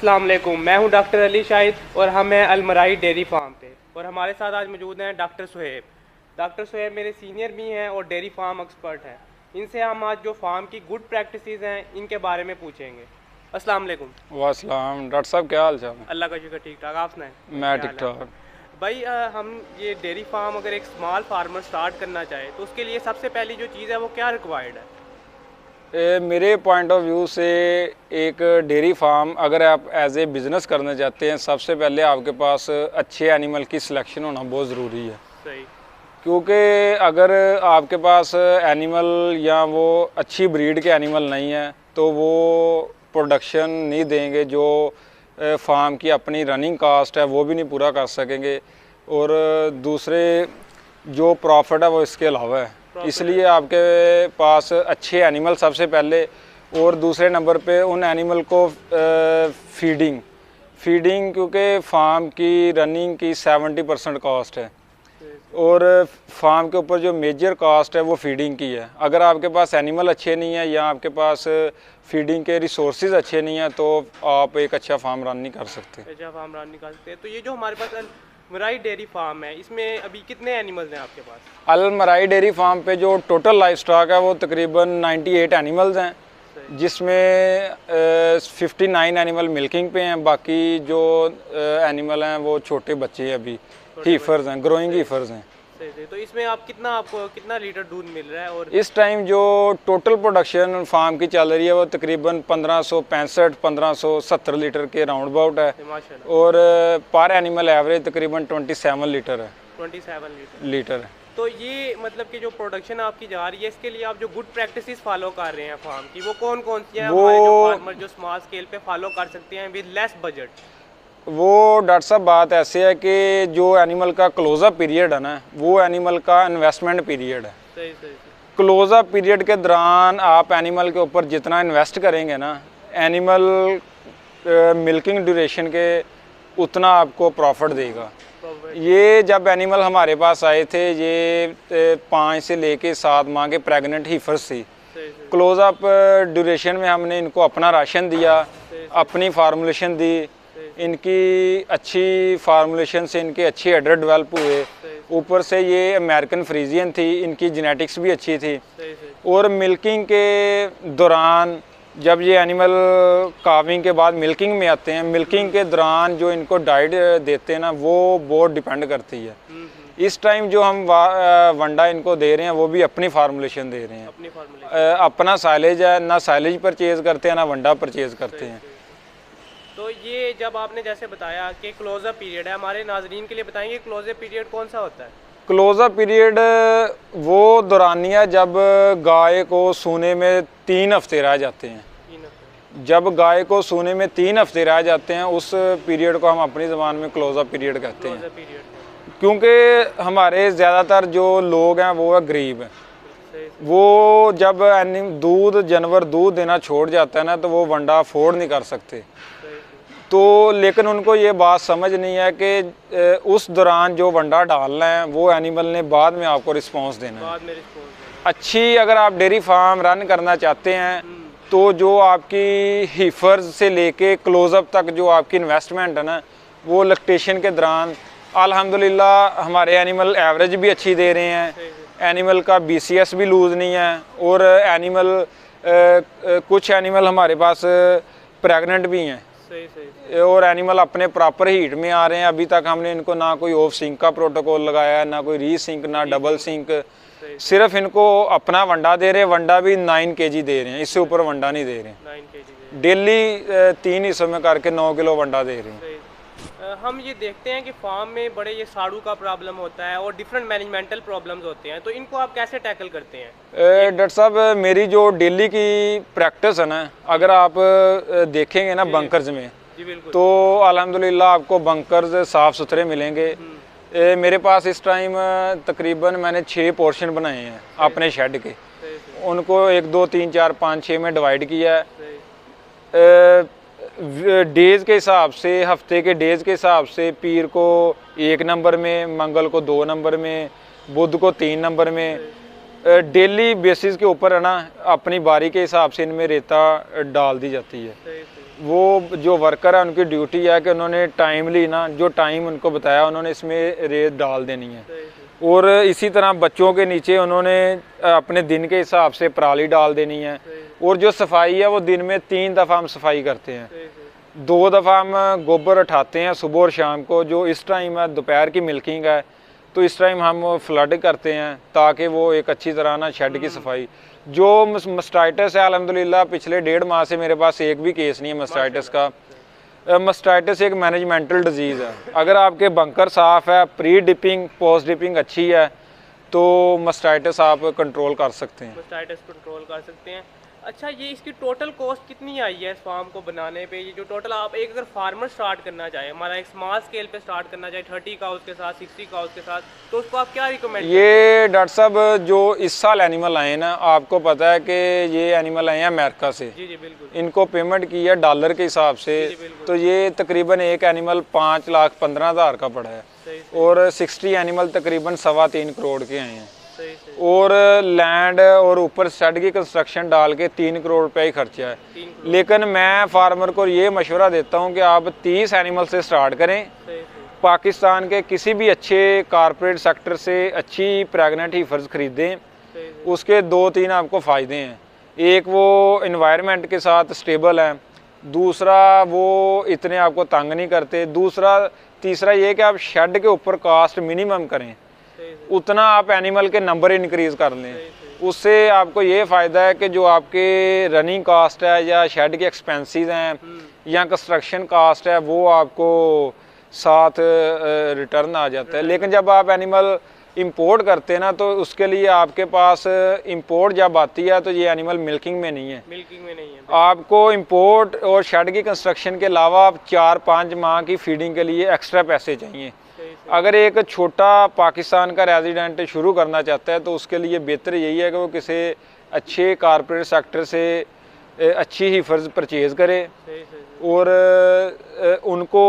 अस्सलाम वालेकुम, मैं हूं डॉक्टर अली शाहिद और हम हैं अलमराई डेयरी फार्म पे। और हमारे साथ आज मौजूद हैं डॉक्टर सुहेब। डॉक्टर सुहेब मेरे सीनियर भी हैं और डेयरी फार्म एक्सपर्ट हैं। इनसे हम आज जो फार्म की गुड प्रैक्टिसेस हैं इनके बारे में पूछेंगे। अस्सलाम वालेकुम। वासलाम। डॉक्टर साहब क्या हाल चाल है? अल्लाह का शुक्र, ठीक ठाक। आप सुनाएं? मैं ठीक ठाक। भाई हम ये डेयरी फार्म अगर एक स्मॉल फार्मर स्टार्ट करना चाहे तो उसके लिए सबसे पहली जो चीज़ है वो क्या रिक्वायर्ड है? मेरे पॉइंट ऑफ व्यू से एक डेयरी फार्म अगर आप एज ए बिज़नेस करना चाहते हैं, सबसे पहले आपके पास अच्छे एनिमल की सिलेक्शन होना बहुत ज़रूरी है। सही। क्योंकि अगर आपके पास एनिमल या वो अच्छी ब्रीड के एनिमल नहीं है तो वो प्रोडक्शन नहीं देंगे, जो फार्म की अपनी रनिंग कास्ट है वो भी नहीं पूरा कर सकेंगे, और दूसरे जो प्रॉफिट है वो इसके अलावा है। इसलिए आपके पास अच्छे एनिमल सबसे पहले, और दूसरे नंबर पे उन एनिमल को फीडिंग क्योंकि फार्म की रनिंग की 70% कॉस्ट है और फार्म के ऊपर जो मेजर कॉस्ट है वो फीडिंग की है। अगर आपके पास एनिमल अच्छे नहीं है या आपके पास फीडिंग के रिसोर्सेज अच्छे नहीं हैं तो आप एक अच्छा फार्म रन नहीं कर सकते। अच्छा फार्म रन नहीं कर सकते। तो ये जो हमारे पास अलमराई डेयरी फार्म है, इसमें अभी कितने एनिमल्स हैं आपके पास? अलमराई डेयरी फार्म पे जो टोटल लाइफ स्टॉक है वो तकरीबन 98 एनिमल्स हैं, जिसमें 59 एनिमल मिल्किंग पे हैं, बाकी जो एनिमल हैं वो छोटे बच्चे हैं, अभी हीफर्स हैं, ग्रोइंग हीफर्स हैं। तो इसमें आपको कितना लीटर दूध मिल रहा है? और इस टाइम जो टोटल प्रोडक्शन फार्म की चल रही है वो तकरीबन 1565-1570 लीटर के राउंड अबाउट है, और पर एनिमल एवरेज तकरीबन 27 लीटर है। 27 लीटर है। तो ये मतलब कि जो प्रोडक्शन आपकी जा रही है इसके लिए आप जो गुड प्रैक्टिसेस फॉलो कर रहे हैं फार्म की, वो कौन कौन सी हैं हमारे जो फार्मर जो स्मॉल स्केल पे फॉलो कर सकते हैं विद लेस बजट? वो डॉक्टर साहब बात ऐसे है कि जो एनिमल का क्लोजअप पीरियड है ना, वो एनिमल का इन्वेस्टमेंट पीरियड है। सही। क्लोजअप पीरियड के दौरान आप एनिमल के ऊपर जितना इन्वेस्ट करेंगे ना, एनिमल मिल्किंग ड्यूरेशन के उतना आपको प्रॉफिट देगा। ये जब एनिमल हमारे पास आए थे, ये 5 से लेके 7 माह के प्रेग्नेंट हीफर्स थी। क्लोजअप ड्यूरेशन में हमने इनको अपना राशन दिया, अपनी फार्मूलेशन दी, इनकी अच्छी फार्मूलेशन से इनके अच्छे एडर डेवलप हुए। ऊपर से ये अमेरिकन फ्रीजियन थी, इनकी जेनेटिक्स भी अच्छी थी। और मिल्किंग के दौरान जब ये एनिमल काविंग के बाद मिल्किंग में आते हैं, मिल्किंग के दौरान जो इनको डाइट देते हैं ना, वो बहुत डिपेंड करती है। इस टाइम जो हम वंडा इनको दे रहे हैं वो भी अपनी फार्मूलेशन दे रहे हैं, अपना साइलेज है, ना साइलेज परचेज करते हैं ना वंडा परचेज करते हैं। तो ये जब आपने जैसे बताया कि क्लोजअप पीरियड है, हमारे नाजरीन के लिए बताएंगे क्लोजअप पीरियड कौन सा होता है? क्लोजअप पीरियड वो दौरानिया जब गाय को सूने में 3 हफ्ते रह जाते हैं। जब गाय को सूने में 3 हफ्ते रह जाते हैं उस पीरियड को हम अपनी ज़बान में क्लोजअप पीरियड कहते हैं। क्योंकि हमारे ज़्यादातर जो लोग हैं वो है गरीब हैं, वो जब जानवर दूध देना छोड़ जाता है ना तो वो वंडा अफोर्ड नहीं कर सकते। तो लेकिन उनको ये बात समझ नहीं है कि उस दौरान जो वंडा डालना है वो एनिमल ने बाद में आपको रिस्पॉन्स देना है। अच्छी अगर आप डेयरी फार्म रन करना चाहते हैं तो जो आपकी हीफर्स से लेके क्लोजअप तक जो आपकी इन्वेस्टमेंट है ना, वो लैक्टेशन के दौरान अल्हम्दुलिल्लाह हमारे एनिमल एवरेज भी अच्छी दे रहे हैं, एनिमल का BCS भी लूज़ नहीं है, और एनिमल कुछ एनिमल हमारे पास प्रेग्नेंट भी हैं। सही। और एनिमल अपने प्रॉपर हीट में आ रहे हैं। अभी तक हमने इनको ना कोई ऑफ सिंक का प्रोटोकॉल लगाया है, ना कोई री सिंक, ना डबल सिंक, सिर्फ इनको अपना वंडा दे रहे हैं। वंडा भी 9 kg दे रहे हैं, इससे ऊपर वंडा नहीं दे रहे हैं। डेली 3 हिस्सों में करके 9 किलो वंडा दे रहे हैं। हम ये देखते हैं कि फार्म में बड़े ये साड़ू का प्रॉब्लम होता है और डिफरेंट मैनेजमेंटल प्रॉब्लम्स होते हैं, तो इनको आप कैसे टैकल करते हैं? डॉक्टर साहब मेरी जो डेली की प्रैक्टिस है ना, अगर आप देखेंगे ना बंकर्स में, तो अल्हम्दुलिल्लाह आपको बंकर्स साफ़ सुथरे मिलेंगे। मेरे पास इस टाइम तकरीबन मैंने 6 पोर्शन बनाए हैं अपने शेड के, उनको 1 2 3 4 5 6 में डिवाइड किया है। डेज़ के हिसाब से, हफ्ते के डेज़ के हिसाब से पीर को 1 नंबर में, मंगल को 2 नंबर में, बुध को 3 नंबर में, डेली बेसिस के ऊपर है ना अपनी बारी के हिसाब से इनमें रेता डाल दी जाती है। वो जो वर्कर है उनकी ड्यूटी है कि उन्होंने टाइमली ना जो टाइम उनको बताया उन्होंने इसमें रेत डाल देनी है। और इसी तरह बच्चों के नीचे उन्होंने अपने दिन के हिसाब से पराली डाल देनी है। और जो सफाई है वो दिन में 3 दफ़ा हम सफाई करते हैं। 2 दफ़ा हम गोबर उठाते हैं सुबह और शाम को, जो इस टाइम है दोपहर की मिल्किंग है, तो इस टाइम हम फ्लड करते हैं ताकि वो एक अच्छी तरह ना शेड की सफाई। जो मस्टाइटिस है अल्हम्दुलिल्लाह पिछले 1.5 माह से मेरे पास एक भी केस नहीं है मस्टाइटिस का। मस्टाइटिस एक मैनेजमेंटल डिजीज़ है। अगर आपके बंकर साफ़ है, प्री डिपिंग पोस्ट डिपिंग अच्छी है, तो मस्टाइटिस आप कंट्रोल कर सकते हैं। मस्टाइटिस कंट्रोल कर सकते हैं। अच्छा, ये इसकी टोटल कॉस्ट कितनी आई है इस फार्म को बनाने पे? ये जो टोटल आप एक अगर फार्मर स्टार्ट करना चाहे, हमारा एक स्मॉल स्केल पे स्टार्ट करना चाहे 30 काउस के साथ, 60 काउस के साथ, तो उसको आप क्या रिकमेंड? ये डॉक्टर साहब जो इस साल एनिमल आए ना, आपको पता है कि ये एनिमल आए हैं अमेरिका से। जी जी बिल्कुल। इनको पेमेंट की है डॉलर के हिसाब से, तो ये तकरीबन एक एनिमल 5,15,000 का पड़ा है। और 60 एनिमल तकरीबन 3.25 करोड़ के आए हैं। और लैंड और ऊपर शेड की कंस्ट्रक्शन डाल के 3 करोड़ रुपए ही खर्चा है। लेकिन मैं फार्मर को ये मशवरा देता हूँ कि आप 30 एनिमल से स्टार्ट करें। पाकिस्तान के किसी भी अच्छे कारपोरेट सेक्टर से अच्छी प्रेगनेंट हीफर्स खरीदें, उसके 2-3 आपको फ़ायदे हैं। एक वो इन्वायरमेंट के साथ स्टेबल है, दूसरा वो इतने आपको तंग नहीं करते, तीसरा ये कि आप शेड के ऊपर कास्ट मिनिमम करें, उतना आप एनिमल के नंबर इंक्रीज कर लें। उससे आपको ये फ़ायदा है कि जो आपके रनिंग कास्ट है या शेड के एक्सपेंसेस हैं या कंस्ट्रक्शन कास्ट है वो आपको साथ रिटर्न आ जाता है। लेकिन जब आप एनिमल इंपोर्ट करते हैं ना, तो उसके लिए आपके पास इंपोर्ट जब आती है तो ये एनिमल मिल्किंग में नहीं है। आपको इंपोर्ट और शेड की कंस्ट्रक्शन के अलावा 4-5 माह की फीडिंग के लिए एक्स्ट्रा पैसे चाहिए। अगर एक छोटा पाकिस्तान का रेजिडेंट शुरू करना चाहता है तो उसके लिए बेहतर यही है कि वो किसी अच्छे कारपोरेट सेक्टर से अच्छी हीफर्स परचेज करे और उनको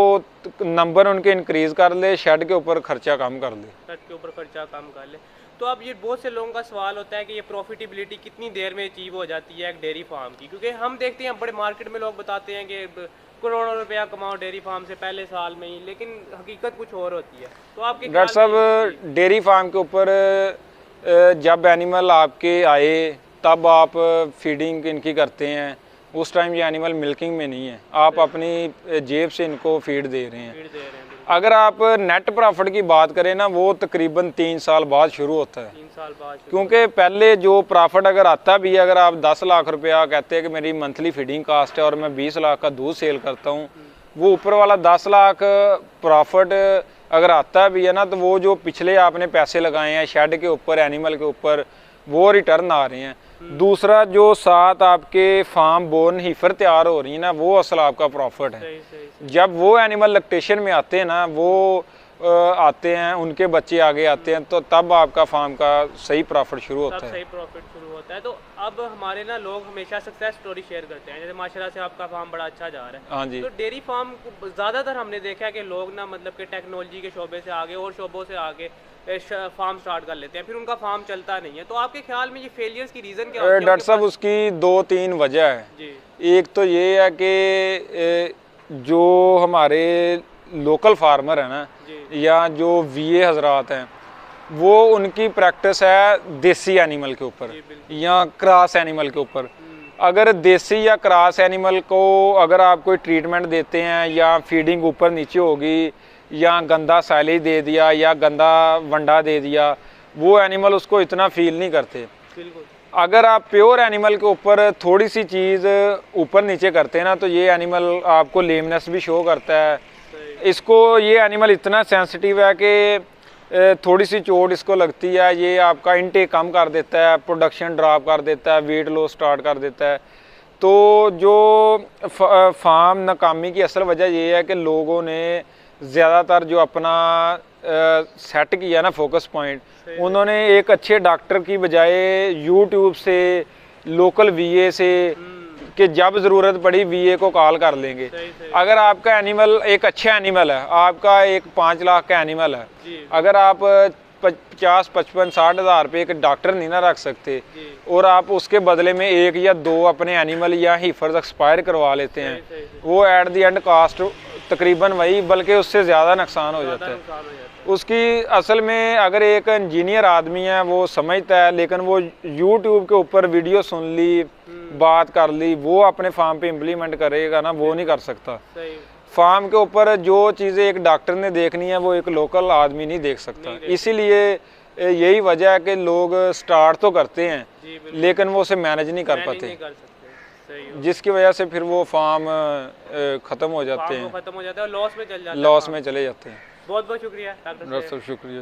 नंबर उनके इंक्रीज कर ले, शेड के ऊपर खर्चा कम कर ले। तो अब ये बहुत से लोगों का सवाल होता है कि ये प्रॉफिटेबिलिटी कितनी देर में अचीव हो जाती है एक डेयरी फार्म की? क्योंकि हम देखते हैं बड़े मार्केट में लोग बताते हैं कि करोड़ों रुपया कमाओ डेयरी फार्म से पहले साल में ही, लेकिन हकीकत कुछ और होती है। तो आपके डॉक्टर साहब डेयरी फार्म के ऊपर जब एनिमल आपके आए तब आप फीडिंग इनकी करते हैं, उस टाइम ये एनिमल मिल्किंग में नहीं है, आप अपनी जेब से इनको फीड दे रहे हैं। अगर आप नेट प्रॉफिट की बात करें ना, वो तकरीबन 3 साल बाद शुरू होता है। 3 साल बाद क्योंकि पहले जो प्रॉफिट अगर आता भी है, अगर आप 10 लाख रुपया कहते हैं कि मेरी मंथली फीडिंग कास्ट है और मैं 20 लाख का दूध सेल करता हूँ, वो ऊपर वाला 10 लाख प्रॉफिट अगर आता भी है ना, तो वो जो पिछले आपने पैसे लगाए हैं शेड के ऊपर, एनिमल के ऊपर, वो रिटर्न आ रहे हैं। दूसरा जो साथ आपके फार्म बोर्न हीफर तैयार हो रही है ना, वो असल आपका प्रॉफिट है। जब वो एनिमल लैक्टेशन में आते हैं ना, वो आते हैं, उनके बच्चे आगे आते हैं, तो तब आपका फार्म का सही प्रॉफिट शुरू होता है। तो अब हमारे ना लोग हमेशा सक्सेस स्टोरी शेयर करते हैं, जैसे माशाल्लाह से आपका फार्म बड़ा अच्छा जा रहा है। हाँ जी। तो डेयरी फार्म ज़्यादातर हमने देखा है कि लोग ना मतलब कि टेक्नोलॉजी के शोबे से आगे और शोबों से आगे फार्म स्टार्ट कर लेते हैं, फिर उनका फार्म चलता नहीं है। तो आपके ख्याल में ये फेलियर्स की रीज़न क्या है? डॉक्टर साहब उसकी 2-3 वजह है जी। एक तो ये है कि जो हमारे लोकल फार्मर है ना, या जो वीए हजरात हैं, वो उनकी प्रैक्टिस है देसी एनिमल के ऊपर या क्रॉस एनिमल के ऊपर। अगर देसी या क्रॉस एनिमल को अगर आप कोई ट्रीटमेंट देते हैं या फीडिंग ऊपर नीचे होगी या गंदा साइलेज दे दिया या गंदा वंडा दे दिया, वो एनिमल उसको इतना फील नहीं करते। अगर आप प्योर एनिमल के ऊपर थोड़ी सी चीज़ ऊपर नीचे करते हैं ना, तो ये एनिमल आपको लेमनेस भी शो करता है। इसको ये एनिमल इतना सेंसिटिव है कि थोड़ी सी चोट इसको लगती है, ये आपका इनटेक कम कर देता है, प्रोडक्शन ड्रॉप कर देता है, वेट लॉस स्टार्ट कर देता है। तो जो फार्म नाकामी की असल वजह ये है कि लोगों ने ज़्यादातर जो अपना सेट किया ना फोकस पॉइंट, उन्होंने एक अच्छे डॉक्टर की बजाय यूट्यूब से, लोकल वीए से, कि जब ज़रूरत पड़ी वीए को कॉल कर लेंगे। अगर आपका एनिमल एक अच्छा एनिमल है, आपका एक 5 लाख का एनिमल है, अगर आप 50, 55, 60 हज़ार रुपये एक डॉक्टर नहीं ना रख सकते, जी। और आप उसके बदले में 1 या 2 अपने एनिमल या हीफर्स एक्सपायर करवा लेते हैं, सही, सही। वो एट दी एंड कास्ट तकरीबन वही, बल्कि उससे ज़्यादा नुकसान हो जाता है। नुकसान हो जाता है। उसकी असल में अगर एक इंजीनियर आदमी है वो समझता है, लेकिन वो यूट्यूब के ऊपर वीडियो सुन ली, बात कर ली, वो अपने फार्म पे इम्प्लीमेंट करेगा ना, वो नहीं कर सकता। सही। फार्म के ऊपर जो चीज़ें एक डॉक्टर ने देखनी है वो एक लोकल आदमी नहीं देख सकता। इसीलिए यही वजह है कि लोग स्टार्ट तो करते हैं, जी, लेकिन वो उसे मैनेज नहीं कर पाते, नहीं कर सकते। सही। जिसकी वजह से फिर वो फार्म ख़त्म हो जाते फार्म हैं, खत्म हो जाता है और लॉस में चल जाता है। लॉस में चले जाते हैं। बहुत बहुत शुक्रिया डॉक्टर साहब। शुक्रिया।